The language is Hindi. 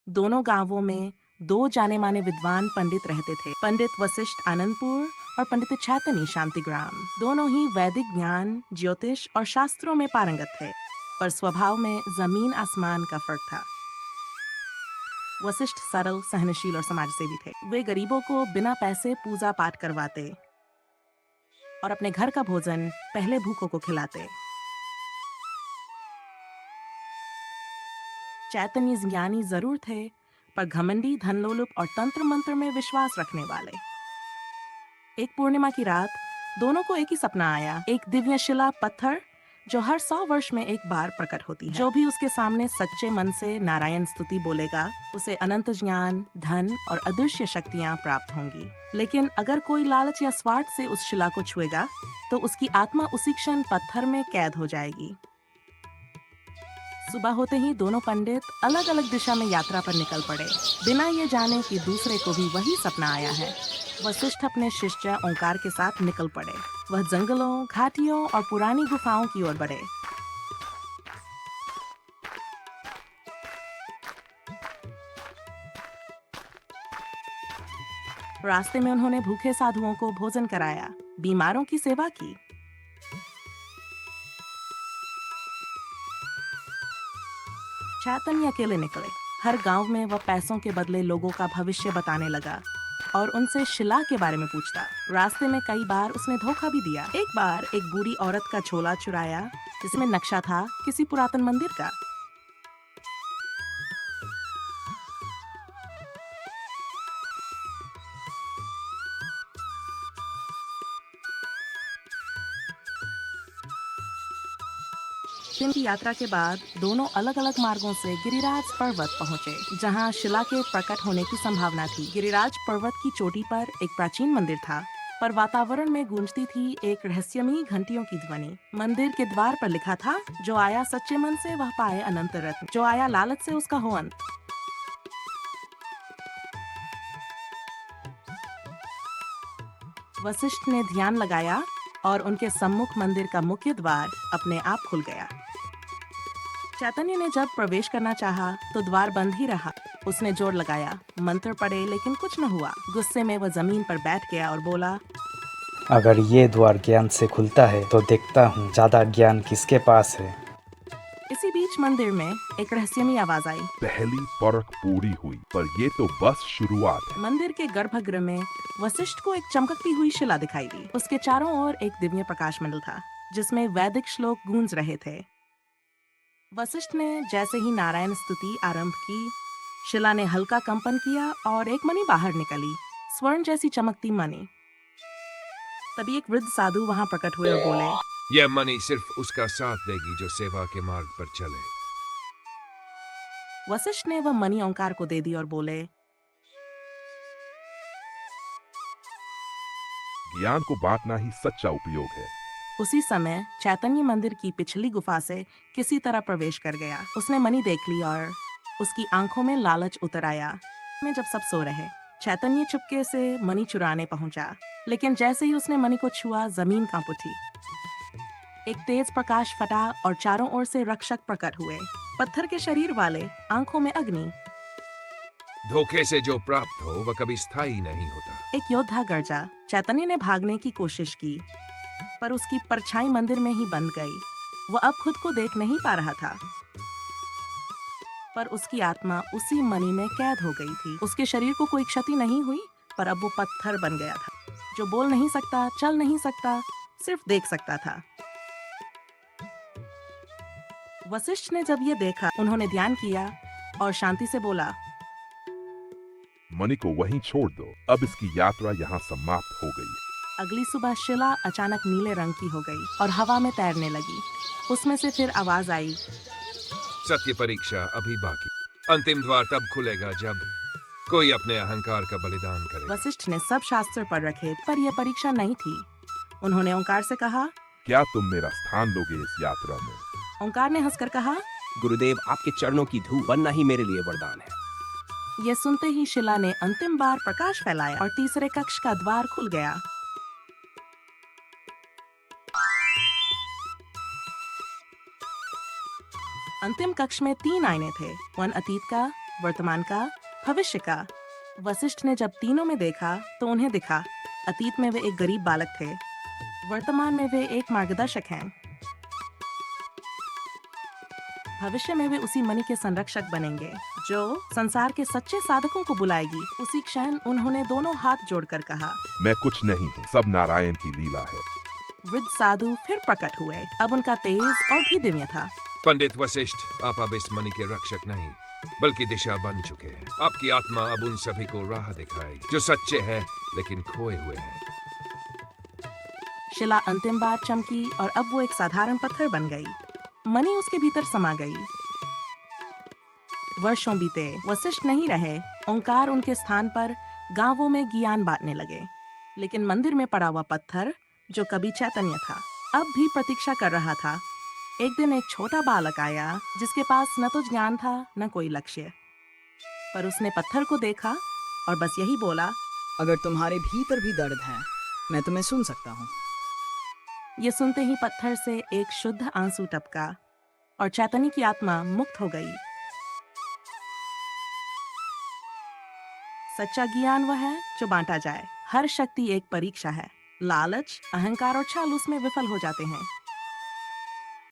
दोनों गांवों में दो जाने माने विद्वान पंडित रहते थे, पंडित वशिष्ठ आनंदपुर और पंडित चैतन्य शांतिग्राम। दोनों ही वैदिक ज्ञान, ज्योतिष और शास्त्रों में पारंगत थे, पर स्वभाव में जमीन आसमान का फर्क था। वशिष्ठ सरल, सहनशील और समाजसेवी थे। वे गरीबों को बिना पैसे पूजा पाठ करवाते और अपने घर का भोजन पहले भूखों को खिलाते। चैतन्य ज्ञानी जरूर थे, पर घमंडी, धनलोलुप और तंत्र मंत्र में विश्वास रखने वाले। एक पूर्णिमा की रात दोनों को एक ही सपना आया, एक दिव्य शिला पत्थर जो हर 100 वर्ष में एक बार प्रकट होती है। जो भी उसके सामने सच्चे मन से नारायण स्तुति बोलेगा, उसे अनंत ज्ञान, धन और अदृश्य शक्तियां प्राप्त होंगी। लेकिन अगर कोई लालच या स्वार्थ से उस शिला को छुएगा, तो उसकी आत्मा उसी क्षण पत्थर में कैद हो जाएगी। सुबह होते ही दोनों पंडित अलग अलग दिशा में यात्रा पर निकल पड़े, बिना ये जाने कि दूसरे को भी वही सपना आया है। वशिष्ठ अपने शिष्य ओंकार के साथ निकल पड़े। वह जंगलों, घाटियों और पुरानी गुफाओं की ओर बढ़े। रास्ते में उन्होंने भूखे साधुओं को भोजन कराया, बीमारों की सेवा की। चैतन्य अकेले निकले। हर गांव में वह पैसों के बदले लोगों का भविष्य बताने लगा और उनसे शिला के बारे में पूछता। रास्ते में कई बार उसने धोखा भी दिया। एक बार एक बूढ़ी औरत का झोला चुराया, जिसमें नक्शा था किसी पुरातन मंदिर का। दिन की यात्रा के बाद दोनों अलग अलग मार्गों से गिरिराज पर्वत पहुंचे, जहां शिला के प्रकट होने की संभावना थी। गिरिराज पर्वत की चोटी पर एक प्राचीन मंदिर था, पर वातावरण में गूंजती थी एक रहस्यमयी घंटियों की ध्वनि। मंदिर के द्वार पर लिखा था, जो आया सच्चे मन से वह पाए अनंत रत्न, जो आया लालच से उसका हो अंत। वशिष्ठ ने ध्यान लगाया और उनके सम्मुख मंदिर का मुख्य द्वार अपने आप खुल गया। चैतन्य ने जब प्रवेश करना चाहा, तो द्वार बंद ही रहा। उसने जोर लगाया, मंत्र पढ़े, लेकिन कुछ न हुआ। गुस्से में वह जमीन पर बैठ गया और बोला, अगर ये द्वार ज्ञान से खुलता है तो देखता हूँ ज्यादा ज्ञान किसके पास है। इसी बीच मंदिर में एक रहस्यमयी आवाज आई। पहली परख पूरी हुई, पर ये तो बस शुरुआत है। मंदिर के गर्भगृह में वशिष्ठ को एक चमकती हुई शिला दिखाई दी। उसके चारों ओर एक दिव्य प्रकाश मंडल था, जिसमें वैदिक श्लोक गूंज रहे थे। वशिष्ठ ने जैसे ही नारायण स्तुति आरंभ की, शिला ने हल्का कंपन किया और एक मणि बाहर निकली, स्वर्ण जैसी चमकती मणि। तभी एक वृद्ध साधु वहां प्रकट हुए और बोले, यह मणि सिर्फ उसका साथ देगी जो सेवा के मार्ग पर चले। वशिष्ठ ने वह मणि ओंकार को दे दी और बोले, ज्ञान को बांटना ही सच्चा उपयोग है। उसी समय चैतन्य मंदिर की पिछली गुफा से किसी तरह प्रवेश कर गया। उसने मणि देख ली और उसकी आंखों में लालच उतर आया। में जब सब सो रहे, चैतन्य चुपके से मणि चुराने पहुंचा, लेकिन जैसे ही उसने मणि को छुआ, जमीन कांप उठी। एक तेज प्रकाश फटा और चारों ओर से रक्षक प्रकट हुए, पत्थर के शरीर वाले, आंखों में अग्नि। धोखे से जो प्राप्त हो वह कभी स्थायी नहीं होता। एक योद्धा गरजा। चैतन्य ने भागने की कोशिश की, पर उसकी परछाई मंदिर में ही बंद गई। वह अब खुद को देख नहीं पा रहा था, पर उसकी आत्मा उसी मणि में कैद हो गई थी। उसके शरीर को कोई क्षति नहीं हुई, पर अब वो पत्थर बन गया था, जो बोल नहीं सकता, चल नहीं सकता, सिर्फ देख सकता था। वशिष्ठ ने जब ये देखा, उन्होंने ध्यान किया और शांति से बोला, मणि को वहीं छोड़ दो, अब इसकी यात्रा यहाँ समाप्त हो गई। अगली सुबह शिला अचानक नीले रंग की हो गई और हवा में तैरने लगी। उसमें से फिर आवाज आई, सत्य परीक्षा अभी बाकी। अंतिम द्वार तब खुलेगा जब कोई अपने अहंकार का बलिदान करे। वशिष्ठ ने सब शास्त्र पढ़ रखे, पर यह परीक्षा नहीं थी। उन्होंने ओंकार से कहा, क्या तुम मेरा स्थान लोगे इस यात्रा में? ओंकार ने हंसकर कहा, गुरुदेव, आपके चरणों की धूल बनना ही मेरे लिए वरदान है। यह सुनते ही शिला ने अंतिम बार प्रकाश फैलाया और तीसरे कक्ष का द्वार खुल गया। अंतिम कक्ष में 3 आईने थे, वन अतीत का, वर्तमान का, भविष्य का। वशिष्ठ ने जब तीनों में देखा तो उन्हें दिखा अतीत में वे एक गरीब बालक थे, वर्तमान में वे एक मार्गदर्शक हैं, भविष्य में वे उसी मणि के संरक्षक बनेंगे जो संसार के सच्चे साधकों को बुलाएगी। उसी क्षण उन्होंने दोनों हाथ जोड़कर कहा, मैं कुछ नहीं हूँ, सब नारायण की लीला है। वृद्ध साधु फिर प्रकट हुए। अब उनका तेज और भी दिव्य था। पंडित वशिष्ठ, आप अब इस मणि के रक्षक नहीं बल्कि दिशा बन चुके हैं। आपकी आत्मा अब उन सभी को राह दिखाएगी जो सच्चे हैं लेकिन खोए हुए हैं। शिला अंतिम बार चमकी और अब वो एक साधारण पत्थर बन गई। मणि उसके भीतर समा गई। वर्षों बीते, वशिष्ठ नहीं रहे। ओंकार उनके स्थान पर गांवों में ज्ञान बांटने लगे। लेकिन मंदिर में पड़ा हुआ पत्थर, जो कभी चैतन्य था, अब भी प्रतीक्षा कर रहा था। एक दिन एक छोटा बालक आया जिसके पास न तो ज्ञान था न कोई लक्ष्य, पर उसने पत्थर को देखा और बस यही बोला, अगर तुम्हारे भीतर भी दर्द है, मैं तुम्हें सुन सकता हूँ। ये सुनते ही पत्थर से एक शुद्ध आंसू टपका और चैतन्य की आत्मा मुक्त हो गई। सच्चा ज्ञान वह है जो बांटा जाए। हर शक्ति एक परीक्षा है। लालच, अहंकार और छल उसमें विफल हो जाते हैं।